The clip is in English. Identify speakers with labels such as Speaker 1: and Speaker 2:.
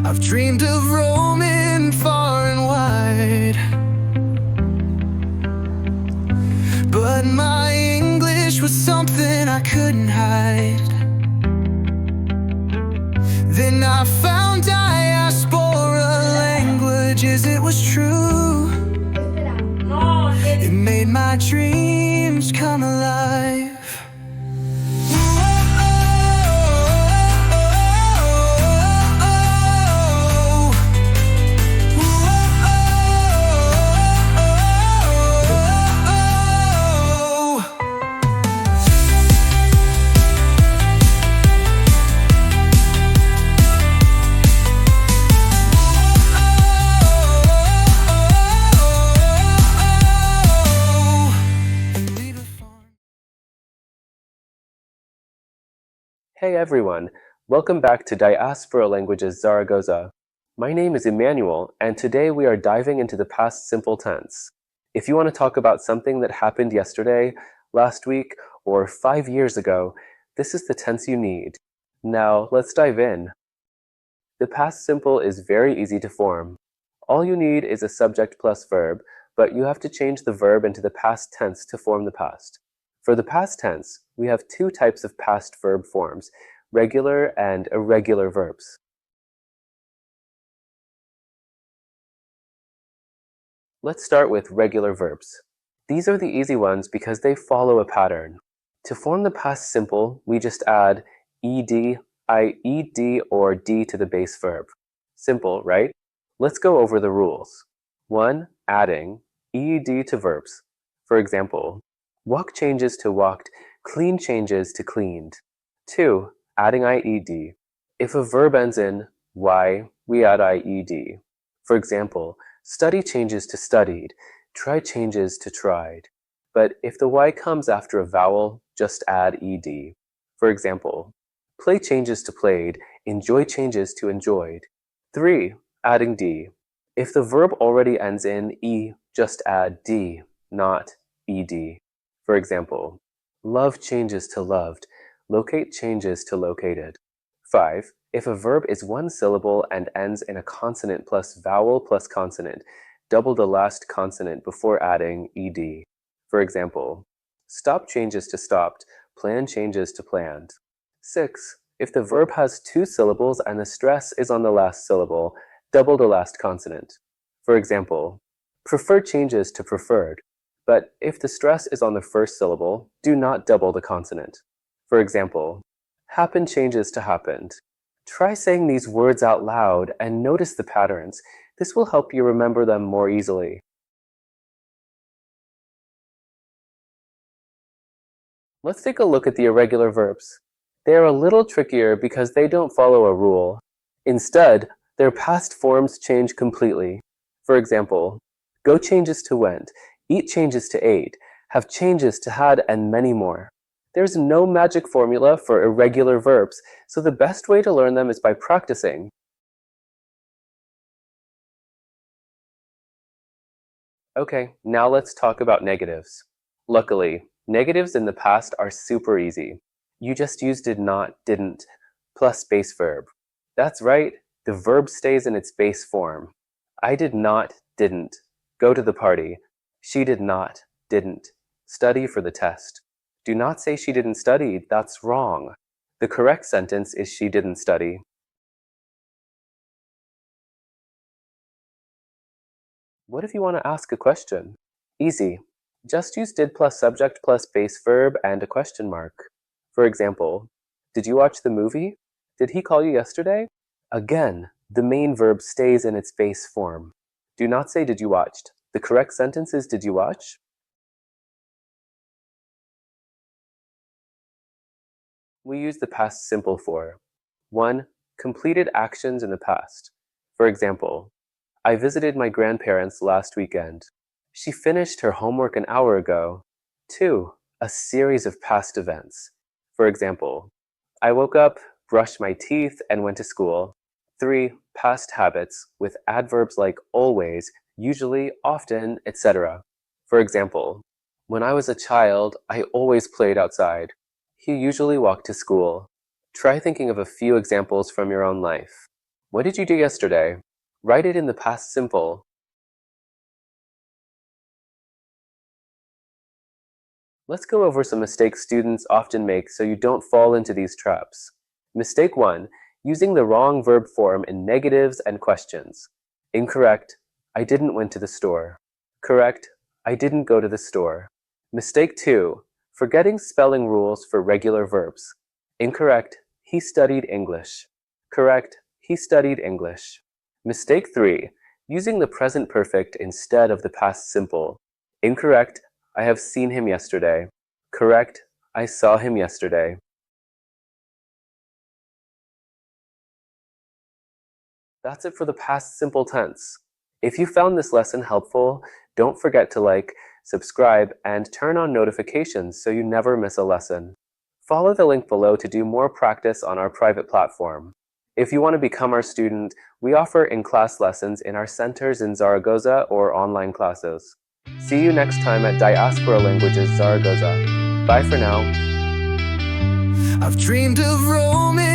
Speaker 1: I've dreamed of roaming far and wide, but my English was something I couldn't hide. Then I found diaspora languages, it was true. It made my dreams come alive.
Speaker 2: Hey everyone, welcome back to Diaspora Languages Zaragoza. My name is Emmanuel, and today we are diving into the past simple tense. If you want to talk about something that happened yesterday, last week, or 5 years ago, this is the tense you need. Now, let's dive in. The past simple is very easy to form. All you need is a subject plus verb, but you have to change the verb into the past tense to form the past. For the past tense, we have two types of past verb forms, regular and irregular verbs. Let's start with regular verbs. These are the easy ones because they follow a pattern. To form the past simple, we just add ed, ied, or d to the base verb. Simple, right? Let's go over the rules. 1. Adding ed to verbs. For example, walk changes to walked, clean changes to cleaned. 2. Adding IED. If a verb ends in y, we add IED. For example, study changes to studied, try changes to tried. But if the y comes after a vowel, just add ed. For example, play changes to played, enjoy changes to enjoyed. 3. Adding d. If the verb already ends in e, just add d, not ed. For example, love changes to loved, locate changes to located. 5. If a verb is one syllable and ends in a consonant plus vowel plus consonant, double the last consonant before adding ed. For example, stop changes to stopped, plan changes to planned. 6. If the verb has two syllables and the stress is on the last syllable, double the last consonant. For example, prefer changes to preferred. But if the stress is on the first syllable, do not double the consonant. For example, happen changes to happened. Try saying these words out loud and notice the patterns. This will help you remember them more easily. Let's take a look at the irregular verbs. They are a little trickier because they don't follow a rule. Instead, their past forms change completely. For example, go changes to went, eat changes to ate, have changes to had, and many more. There's no magic formula for irregular verbs, so the best way to learn them is by practicing. Okay, now let's talk about negatives. Luckily, negatives in the past are super easy. You just use did not, didn't, plus base verb. That's right, the verb stays in its base form. I did not, didn't, go to the party. She did not, didn't, study for the test. Do not say she didn't study, that's wrong. The correct sentence is she didn't study. What if you want to ask a question? Easy. Just use did plus subject plus base verb and a question mark. For example, did you watch the movie? Did he call you yesterday? Again, the main verb stays in its base form. Do not say did you watched. The correct sentence is did you watch? We use the past simple for 1. Completed actions in the past. For example, I visited my grandparents last weekend. She finished her homework an hour ago. 2. A series of past events. For example, I woke up, brushed my teeth, and went to school. 3. Past habits with adverbs like always, usually, often, etc. For example, when I was a child, I always played outside. He usually walked to school. Try thinking of a few examples from your own life. What did you do yesterday? Write it in the past simple. Let's go over some mistakes students often make so you don't fall into these traps. Mistake 1. Using the wrong verb form in negatives and questions. Incorrect. I didn't went to the store. Correct. I didn't go to the store. Mistake 2. Forgetting spelling rules for regular verbs. Incorrect. He studied English. Correct. He studied English. Mistake 3. Using the present perfect instead of the past simple. Incorrect. I have seen him yesterday. Correct. I saw him yesterday. That's it for the past simple tense. If you found this lesson helpful, don't forget to like, subscribe, and turn on notifications so you never miss a lesson. Follow the link below to do more practice on our private platform. If you want to become our student, we offer in-class lessons in our centers in Zaragoza or online classes. See you next time at Diaspora Languages Zaragoza. Bye for now.
Speaker 1: I've dreamed of roaming